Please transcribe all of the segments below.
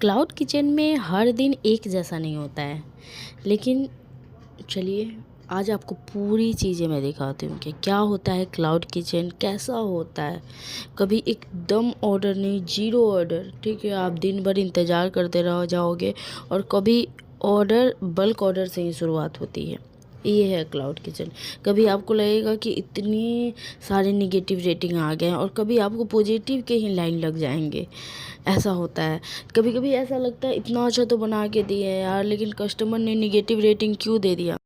Cloud kitchen में हर दिन एक जैसा नहीं होता है, लेकिन चलिए आज आपको पूरी चीज़ें मैं दिखाती हूँ कि क्या होता है क्लाउड किचन, कैसा होता है। कभी एकदम ऑर्डर नहीं, ज़ीरो ऑर्डर, ठीक है, आप दिन भर इंतज़ार करते रह जाओगे। और कभी ऑर्डर बल्क ऑर्डर से ही शुरुआत होती है। ये है क्लाउड किचन। कभी आपको लगेगा कि इतनी सारे निगेटिव रेटिंग आ गए हैं और कभी आपको पॉजिटिव के ही लाइन लग जाएंगे। ऐसा होता है। कभी कभी ऐसा लगता है इतना अच्छा तो बना के दिए हैं यार, लेकिन कस्टमर ने निगेटिव रेटिंग क्यों दे दिया।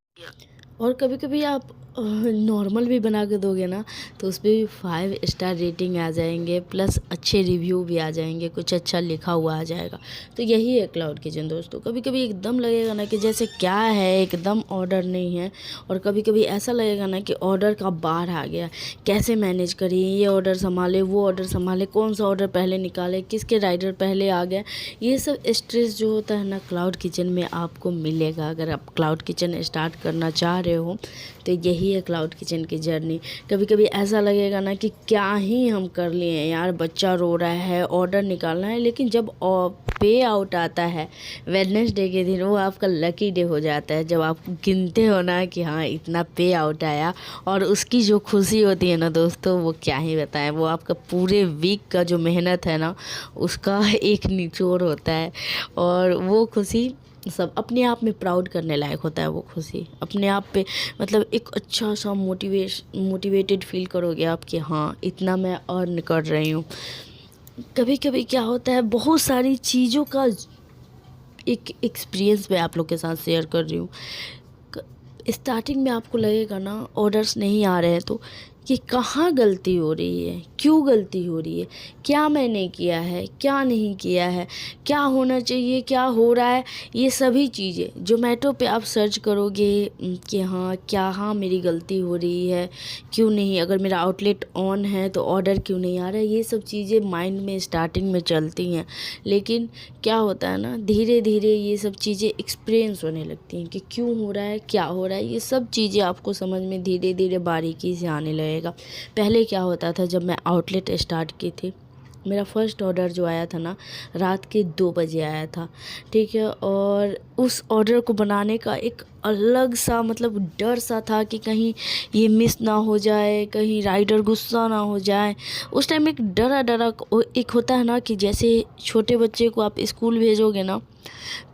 और कभी कभी आप नॉर्मल भी बना के दोगे ना, तो उस पर भी 5 स्टार रेटिंग आ जाएंगे, प्लस अच्छे रिव्यू भी आ जाएंगे, कुछ अच्छा लिखा हुआ आ जाएगा। तो यही है क्लाउड किचन दोस्तों। कभी कभी एकदम लगेगा ना कि जैसे क्या है, एकदम ऑर्डर नहीं है। और कभी कभी ऐसा लगेगा ना कि ऑर्डर का बार आ गया, कैसे मैनेज करिए, ये ऑर्डर संभाले, वो ऑर्डर संभाले, कौन सा ऑर्डर पहले निकाले, किसके राइडर पहले आ गया। ये सब स्ट्रेस जो होता है ना, क्लाउड किचन में आपको मिलेगा। अगर आप क्लाउड किचन स्टार्ट करना चाह रहे हो तो यही है क्लाउड किचन की जर्नी। कभी कभी ऐसा लगेगा ना कि क्या ही हम कर लिए हैं यार, बच्चा रो रहा है, ऑर्डर निकालना है। लेकिन जब पे आउट आता है वेडनेसडे के दिन, वो आपका लकी डे हो जाता है। जब आप गिनते हो ना कि हाँ इतना पे आउट आया, और उसकी जो खुशी होती है ना दोस्तों, वो क्या ही बताएं। वो आपका पूरे वीक का जो मेहनत है ना, उसका एक निचोड़ होता है। और वो खुशी सब अपने आप में प्राउड करने लायक होता है। वो खुशी अपने आप पे, मतलब एक अच्छा सा मोटिवेटेड फील करोगे आप कि हाँ इतना मैं अर्न कर रही हूँ। कभी कभी क्या होता है, बहुत सारी चीज़ों का एक एक्सपीरियंस मैं आप लोग के साथ शेयर कर रही हूँ। स्टार्टिंग में आपको लगेगा ना ऑर्डर्स नहीं आ रहे हैं तो कि कहाँ गलती हो रही है, क्यों गलती हो रही है, क्या मैंने किया है, क्या नहीं किया है, क्या होना चाहिए, क्या हो रहा है। ये सभी चीज़ें ज़ोमैटो पे आप सर्च करोगे कि हाँ क्या, हाँ मेरी गलती हो रही है, क्यों नहीं, अगर मेरा आउटलेट ऑन है तो ऑर्डर क्यों नहीं आ रहा है। ये सब चीज़ें माइंड में स्टार्टिंग में चलती हैं। लेकिन क्या होता है ना, धीरे धीरे ये सब चीज़ें एक्सपीरियंस होने लगती हैं कि क्यों हो रहा है, क्या हो रहा है। ये सब चीज़ें आपको समझ में धीरे धीरे बारीकी से आने लगेगा। पहले क्या होता था, जब मैं आउटलेट स्टार्ट की थी, मेरा फर्स्ट ऑर्डर जो आया था ना, रात के 2 बजे आया था, ठीक है। और उस ऑर्डर को बनाने का एक अलग सा मतलब डर सा था कि कहीं ये मिस ना हो जाए, कहीं राइडर गुस्सा ना हो जाए। उस टाइम एक डरा डरा एक होता है ना कि जैसे छोटे बच्चे को आप स्कूल भेजोगे ना,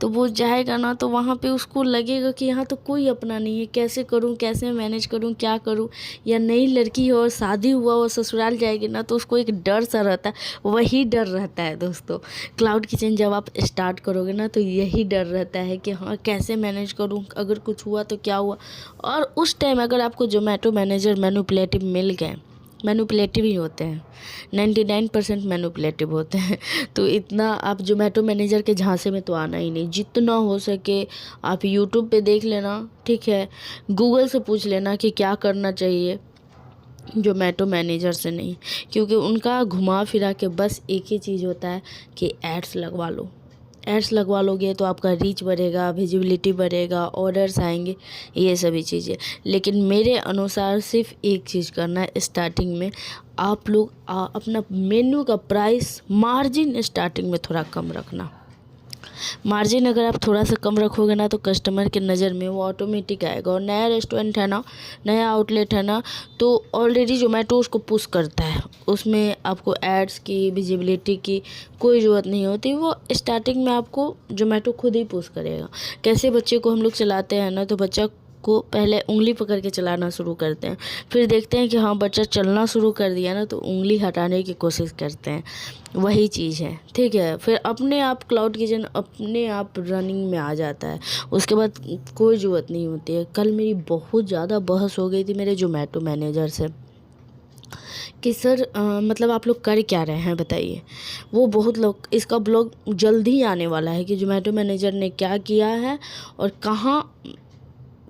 तो वो जाएगा ना तो वहाँ पे उसको लगेगा कि यहाँ तो कोई अपना नहीं है, कैसे करूँ, कैसे मैनेज करूँ, क्या करूँ। या नई लड़की हो और शादी हुआ और ससुराल जाएगी ना, तो उसको एक डर सा रहता है। वही डर रहता है दोस्तों। क्लाउड किचन जब आप स्टार्ट करोगे ना, तो यही डर रहता है कि हाँ कैसे मैनेज करूँ, अगर कुछ हुआ तो क्या हुआ। और उस टाइम अगर आपको ज़ोमैटो मैनेजर मैनिपुलेटिव मिल गए, मैनिपुलेटिव ही होते हैं, 99% मैनिपुलेटिव होते हैं, तो इतना आप ज़ोमैटो मैनेजर के झांसे में तो आना ही नहीं। जितना हो सके आप यूट्यूब पे देख लेना, ठीक है, गूगल से पूछ लेना कि क्या करना चाहिए, ज़ोमैटो मैनेजर से नहीं। क्योंकि उनका घुमा फिरा के बस एक ही चीज़ होता है कि एड्स लगवा लो। एड्स लगवा लोगे तो आपका रीच बढ़ेगा, विजिबिलिटी बढ़ेगा, ऑर्डर्स आएंगे, ये सभी चीज़ें। लेकिन मेरे अनुसार सिर्फ एक चीज़ करना है स्टार्टिंग में, आप लोग अपना मेन्यू का प्राइस मार्जिन स्टार्टिंग में थोड़ा कम रखना। मार्जिन अगर आप थोड़ा सा कम रखोगे ना, तो कस्टमर के नज़र में वो ऑटोमेटिक आएगा। और नया रेस्टोरेंट है ना, नया आउटलेट है ना, तो ऑलरेडी ज़ोमैटो उसको पुश करता है। उसमें आपको एड्स की, विजिबिलिटी की कोई ज़रूरत नहीं होती। वो स्टार्टिंग में आपको ज़ोमैटो खुद ही पुश करेगा। कैसे बच्चे को हम लोग चलाते हैं ना, तो बच्चा को पहले उंगली पकड़ के चलाना शुरू करते हैं, फिर देखते हैं कि हाँ बच्चा चलना शुरू कर दिया ना, तो उंगली हटाने की कोशिश करते हैं। वही चीज़ है, ठीक है। फिर अपने आप क्लाउड किचन अपने आप रनिंग में आ जाता है। उसके बाद कोई ज़रूरत नहीं होती है। कल मेरी बहुत ज़्यादा बहस हो गई थी मेरे ज़ोमैटो मैनेजर से कि सर मतलब आप लोग कर क्या रहे हैं बताइए। वो बहुत लोग, इसका ब्लॉग जल्द ही आने वाला है कि ज़ोमैटो मैनेजर ने क्या किया है और कहाँ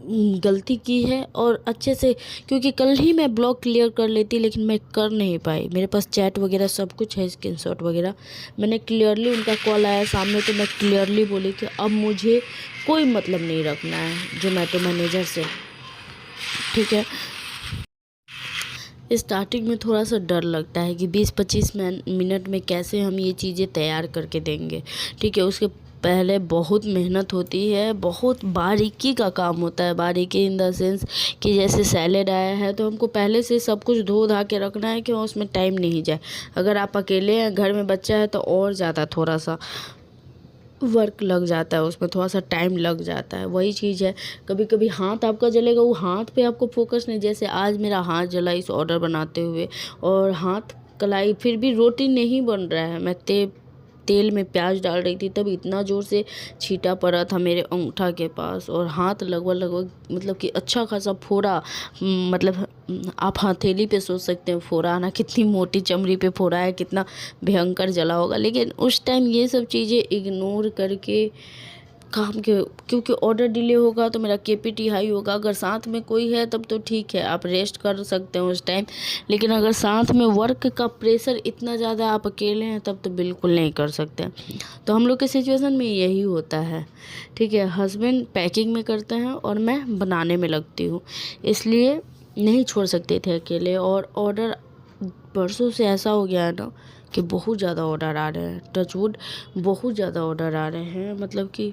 गलती की है, और अच्छे से। क्योंकि कल ही मैं ब्लॉग क्लियर कर लेती, लेकिन मैं कर नहीं पाई। मेरे पास चैट वगैरह सब कुछ है, स्क्रीनशॉट वगैरह। मैंने क्लियरली, उनका कॉल आया सामने तो मैं क्लियरली बोली कि अब मुझे कोई मतलब नहीं रखना है ज़ोमैटो मैनेजर से, ठीक है। स्टार्टिंग में थोड़ा सा डर लगता है कि 20-25 मिनट में कैसे हम ये चीज़ें तैयार करके देंगे, ठीक है। उसके पहले बहुत मेहनत होती है, बहुत बारीकी का काम होता है। बारीकी इन द सेंस कि जैसे सैलेड आया है तो हमको पहले से सब कुछ धो धा के रखना है कि उसमें टाइम नहीं जाए। अगर आप अकेले हैं, घर में बच्चा है, तो और ज़्यादा थोड़ा सा वर्क लग जाता है, उसमें थोड़ा सा टाइम लग जाता है। वही चीज़ है, कभी कभी हाथ आपका जलेगा, वो हाथ पे आपको फोकस नहीं। जैसे आज मेरा हाथ जला इस ऑर्डर बनाते हुए, और हाथ कलाई, फिर भी रोटी नहीं बन रहा है। मैं तेल में प्याज डाल रही थी, तब इतना ज़ोर से छींटा पड़ा था मेरे अंगूठा के पास, और हाथ लगभग मतलब कि अच्छा खासा फोड़ा। मतलब आप हथेली पे सोच सकते हैं फोड़ा आना, कितनी मोटी चमड़ी पे फोड़ा है, कितना भयंकर जला होगा। लेकिन उस टाइम ये सब चीज़ें इग्नोर करके काम के, क्योंकि ऑर्डर डिले होगा तो मेरा केपीटी हाई होगा। अगर साथ में कोई है तब तो ठीक है, आप रेस्ट कर सकते हो उस टाइम। लेकिन अगर साथ में वर्क का प्रेशर इतना ज़्यादा, आप अकेले हैं, तब तो बिल्कुल नहीं कर सकते। तो हम लोग के सिचुएशन में यही होता है, ठीक है। हस्बैंड पैकिंग में करते हैं और मैं बनाने में लगती हूँ, इसलिए नहीं छोड़ सकते थे अकेले। और ऑर्डर परसों से ऐसा हो गया है ना कि बहुत ज़्यादा ऑर्डर आ रहे हैं, टचवुड बहुत ज़्यादा ऑर्डर आ रहे हैं। मतलब कि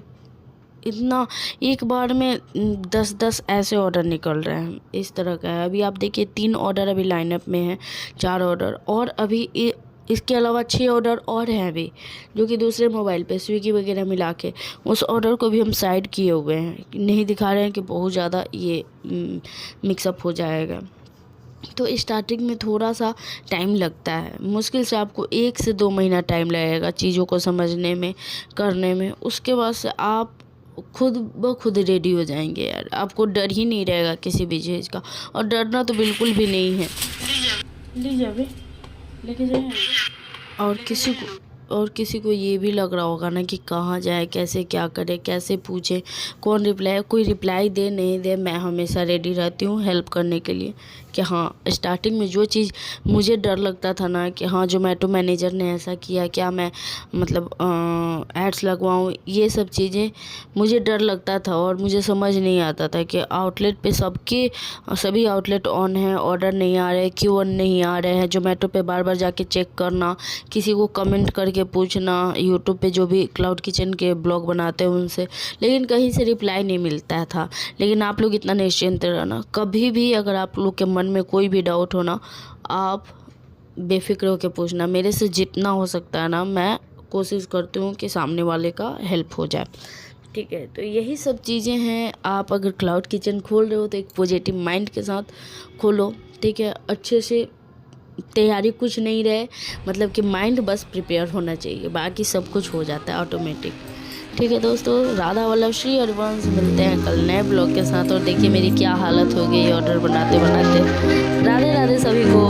इतना एक बार में 10-10 ऐसे ऑर्डर निकल रहे हैं, इस तरह का है। अभी आप देखिए 3 ऑर्डर अभी लाइनअप में है, 4 ऑर्डर, और अभी इसके अलावा 6 ऑर्डर और हैं अभी, जो कि दूसरे मोबाइल पे स्विगी वगैरह मिला के। उस ऑर्डर को भी हम साइड किए हुए हैं, नहीं दिखा रहे हैं कि बहुत ज़्यादा ये मिक्सअप हो जाएगा। तो स्टार्टिंग में थोड़ा सा टाइम लगता है, मुश्किल से आपको 1 से 2 महीना टाइम लगेगा चीज़ों को समझने में, करने में। उसके बाद से आप खुद ब खुद रेडी हो जाएंगे यार, आपको डर ही नहीं रहेगा किसी भी चीज़ का। और डरना तो बिल्कुल भी नहीं है। लीजिए अभी लेके जाइए। और किसी को ये भी लग रहा होगा ना कि कहाँ जाए, कैसे क्या करे, कैसे पूछे, कौन रिप्लाई, कोई रिप्लाई दे नहीं दे, मैं हमेशा रेडी रहती हूँ हेल्प करने के लिए। कि हाँ, स्टार्टिंग में जो चीज़ मुझे डर लगता था ना कि हाँ जोमेटो मैनेजर ने ऐसा किया, क्या मैं मतलब एड्स लगवाऊँ, ये सब चीज़ें मुझे डर लगता था। और मुझे समझ नहीं आता था कि आउटलेट पे सभी आउटलेट ऑन है, ऑर्डर नहीं आ रहे, क्यों ऑन नहीं आ रहे हैं। जोमेटो पे बार बार जाके चेक करना, किसी को कमेंट करके पूछना, यूट्यूब पे जो भी क्लाउड किचन के ब्लॉग बनाते हैं उनसे, लेकिन कहीं से रिप्लाई नहीं मिलता था। लेकिन आप लोग इतना निश्चिंत रहना, कभी भी अगर आप लोग के मन में कोई भी डाउट हो ना, आप बेफिक्र होकर पूछना। मेरे से जितना हो सकता है ना, मैं कोशिश करती हूँ कि सामने वाले का हेल्प हो जाए, ठीक है। तो यही सब चीज़ें हैं। आप अगर क्लाउड किचन खोल रहे हो तो एक पॉजिटिव माइंड के साथ खोलो, ठीक है। अच्छे से तैयारी कुछ नहीं रहे, मतलब कि माइंड बस प्रिपेयर होना चाहिए, बाकी सब कुछ हो जाता है ऑटोमेटिक, ठीक है। दोस्तों, राधा वल्लभ श्री हरिवंश, मिलते हैं कल नए ब्लॉग के साथ। और देखिए मेरी क्या हालत हो गई ऑर्डर बनाते बनाते। राधे राधे सभी को।